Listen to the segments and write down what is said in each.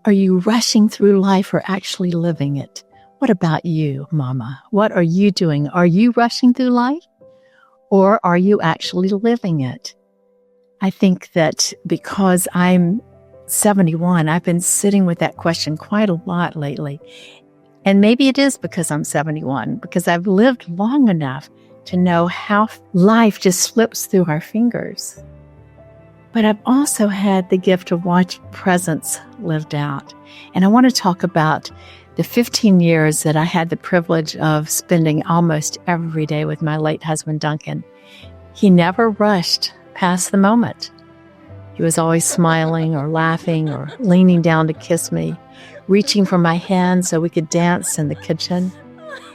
Are you rushing through life or actually living it? What about you, Mama? What are you doing? Are you rushing through life or are you actually living it? I think that because I'm 71, I've been sitting with that question quite a lot lately. And maybe it is because I'm 71, because I've lived long enough to know how life just slips through our fingers. But I've also had the gift of watching presence lived out. And I want to talk about the 15 years that I had the privilege of spending almost every day with my late husband, Duncan. He never rushed past the moment. He was always smiling or laughing or leaning down to kiss me, reaching for my hand so we could dance in the kitchen.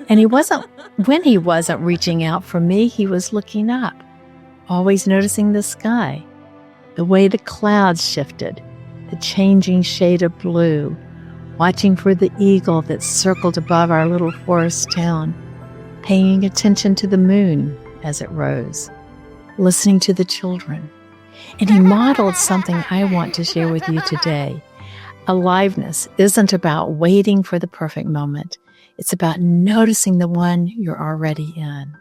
And when he wasn't reaching out for me, he was looking up, always noticing the sky, the way the clouds shifted, the changing shade of blue, watching for the eagle that circled above our little forest town, paying attention to the moon as it rose, listening to the children. And he modeled something I want to share with you today. Aliveness isn't about waiting for the perfect moment. It's about noticing the one you're already in.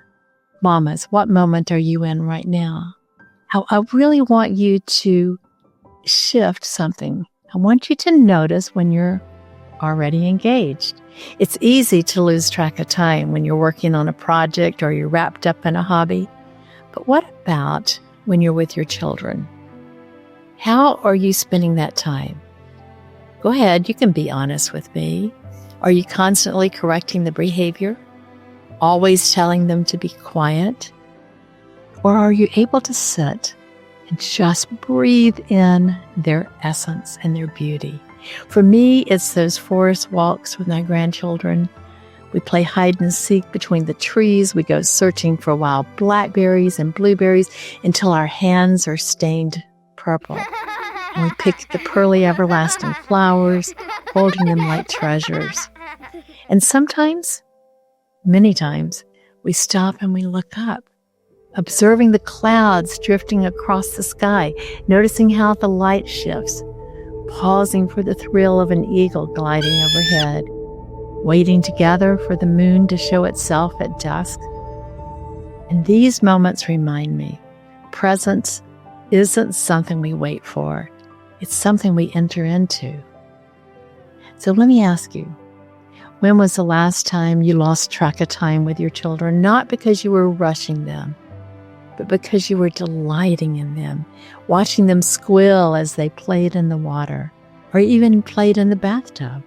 Mamas, what moment are you in right now? I really want you to shift something. I want you to notice when you're already engaged. It's easy to lose track of time when you're working on a project or you're wrapped up in a hobby. But what about when you're with your children? How are you spending that time? Go ahead, you can be honest with me. Are you constantly correcting the behavior? Always telling them to be quiet? Or are you able to sit and just breathe in their essence and their beauty? For me, it's those forest walks with my grandchildren. We play hide and seek between the trees. We go searching for wild blackberries and blueberries until our hands are stained purple. And we pick the pearly everlasting flowers, holding them like treasures. And sometimes, many times, we stop and we look up, observing the clouds drifting across the sky, noticing how the light shifts, pausing for the thrill of an eagle gliding overhead, waiting together for the moon to show itself at dusk. And these moments remind me, presence isn't something we wait for. It's something we enter into. So let me ask you, when was the last time you lost track of time with your children? Not because you were rushing them, but because you were delighting in them, watching them squeal as they played in the water, or even played in the bathtub.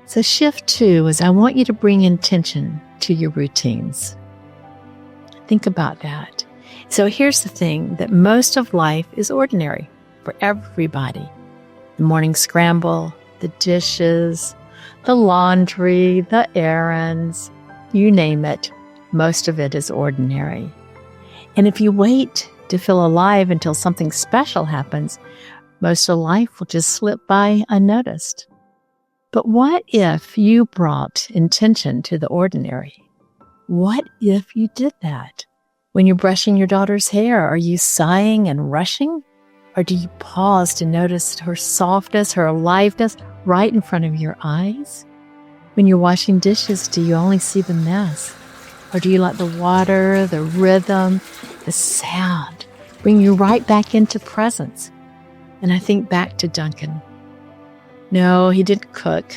So shift 2 is I want you to bring intention to your routines. Think about that. So here's the thing, that most of life is ordinary for everybody. The morning scramble, the dishes, the laundry, the errands, you name it, most of it is ordinary. And if you wait to feel alive until something special happens, most of life will just slip by unnoticed. But what if you brought intention to the ordinary? What if you did that? When you're brushing your daughter's hair, are you sighing and rushing? Or do you pause to notice her softness, her aliveness right in front of your eyes? When you're washing dishes, do you only see the mess? Or do you let the water, the rhythm, the sound bring you right back into presence? And I think back to Duncan. No, he didn't cook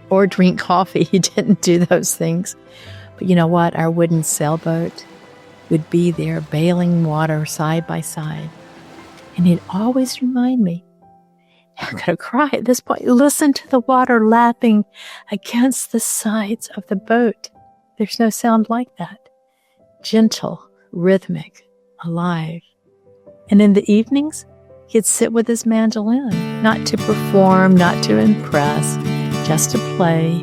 or drink coffee. He didn't do those things. But you know what? Our wooden sailboat would be there bailing water side by side. And he'd always remind me, I'm going to cry at this point. Listen to the water lapping against the sides of the boat. There's no sound like that. Gentle, rhythmic, alive. And in the evenings, he'd sit with his mandolin, not to perform, not to impress, just to play,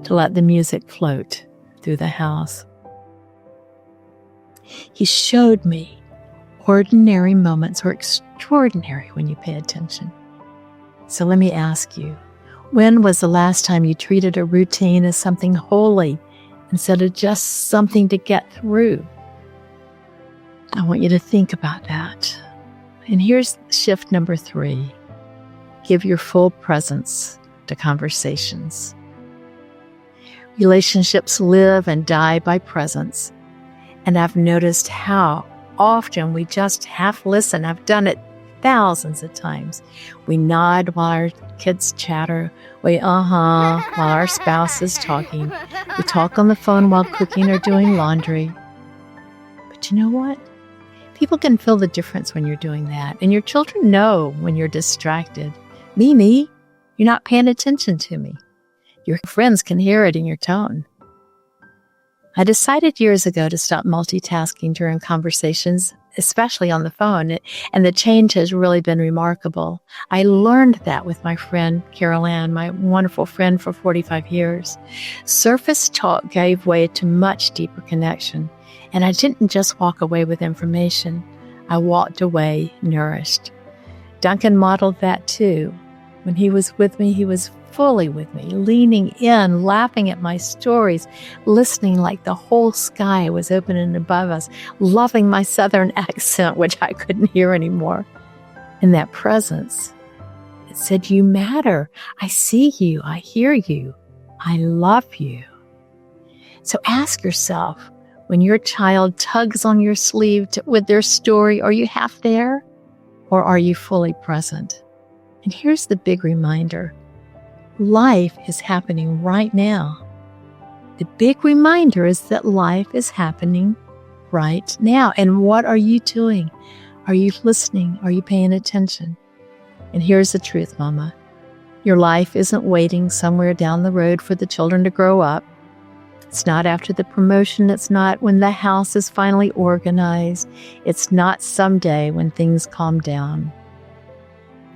to let the music float through the house. He showed me ordinary moments are extraordinary when you pay attention. So let me ask you, when was the last time you treated a routine as something holy instead of just something to get through? I want you to think about that. And here's shift number 3. Give your full presence to conversations. Relationships live and die by presence. And I've noticed how often we just half listen. I've done it thousands of times. We nod while our kids chatter. We while our spouse is talking. We talk on the phone while cooking or doing laundry. But you know what? People can feel the difference when you're doing that. And your children know when you're distracted. Mimi, you're not paying attention to me. Your friends can hear it in your tone. I decided years ago to stop multitasking during conversations, especially on the phone, and the change has really been remarkable. I learned that with my friend Carol Ann, my wonderful friend for 45 years. Surface talk gave way to much deeper connection, and I didn't just walk away with information. I walked away nourished. Duncan modeled that too. When he was with me, he was fully with me, leaning in, laughing at my stories, listening like the whole sky was opening above us, loving my Southern accent, which I couldn't hear anymore. In that presence, it said, "You matter. I see you. I hear you. I love you." So ask yourself, when your child tugs on your sleeve with their story, are you half there or are you fully present? And here's the big reminder. Life is happening right now. The big reminder is that life is happening right now. And what are you doing? Are you listening? Are you paying attention? And here's the truth, Mama. Your life isn't waiting somewhere down the road for the children to grow up. It's not after the promotion. It's not when the house is finally organized. It's not someday when things calm down.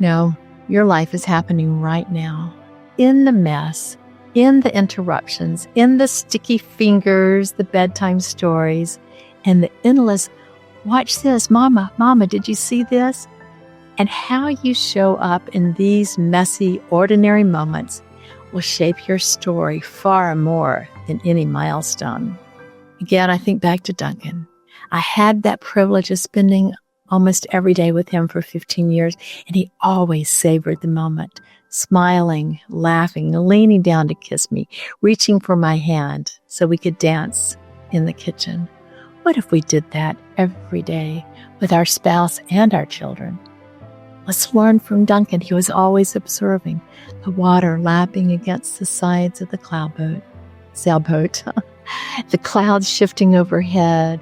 No, your life is happening right now. In the mess, in the interruptions, in the sticky fingers, the bedtime stories, and the endless, "Watch this, Mama, did you see this?" And how you show up in these messy, ordinary moments will shape your story far more than any milestone. Again, I think back to Duncan. I had that privilege of spending almost every day with him for 15 years, and he always savored the moment, smiling, laughing, leaning down to kiss me, reaching for my hand so we could dance in the kitchen. What if we did that every day with our spouse and our children? Let's learn from Duncan. He was always observing the water lapping against the sides of the sailboat, the clouds shifting overhead,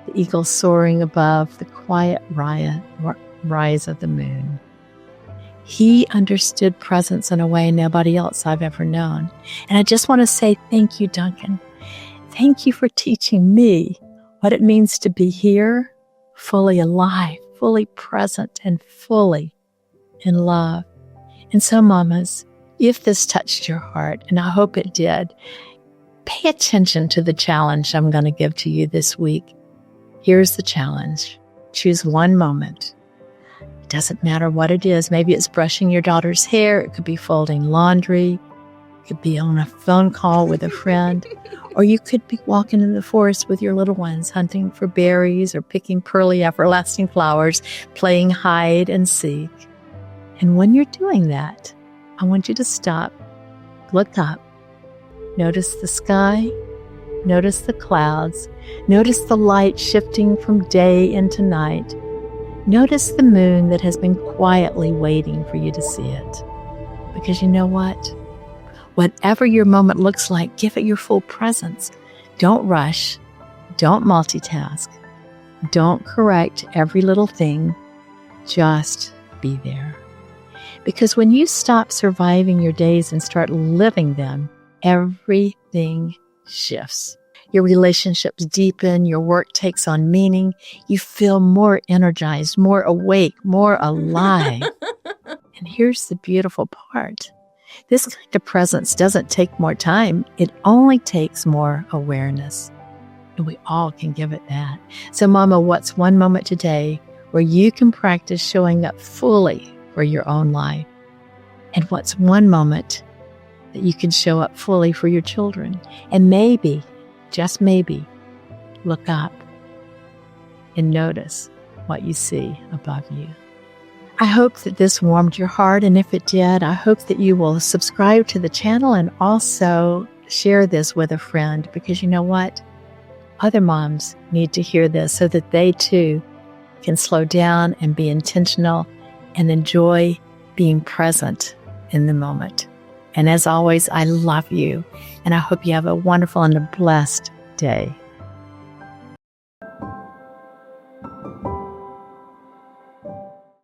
the eagle soaring above the quiet rise of the moon. He understood presence in a way nobody else I've ever known. And I just want to say thank you, Duncan. Thank you for teaching me what it means to be here, fully alive, fully present, and fully in love. And so, mamas, if this touched your heart, and I hope it did, pay attention to the challenge I'm going to give to you this week. Here's the challenge. Choose one moment. It doesn't matter what it is. Maybe it's brushing your daughter's hair. It could be folding laundry. It could be on a phone call with a friend. Or you could be walking in the forest with your little ones, hunting for berries or picking pearly, everlasting flowers, playing hide and seek. And when you're doing that, I want you to stop, look up, notice the sky, notice the clouds, notice the light shifting from day into night. Notice the moon that has been quietly waiting for you to see it. Because you know what? Whatever your moment looks like, give it your full presence. Don't rush. Don't multitask. Don't correct every little thing. Just be there. Because when you stop surviving your days and start living them, everything shifts. Your relationships deepen, your work takes on meaning, you feel more energized, more awake, more alive. And here's the beautiful part. This kind of presence doesn't take more time. It only takes more awareness. And we all can give it that. So, Mama, what's one moment today where you can practice showing up fully for your own life? And what's one moment that you can show up fully for your children? And maybe, just maybe, look up and notice what you see above you. I hope that this warmed your heart, and if it did, I hope that you will subscribe to the channel and also share this with a friend, because you know what? Other moms need to hear this so that they too can slow down and be intentional and enjoy being present in the moment. And as always, I love you, and I hope you have a wonderful and a blessed day.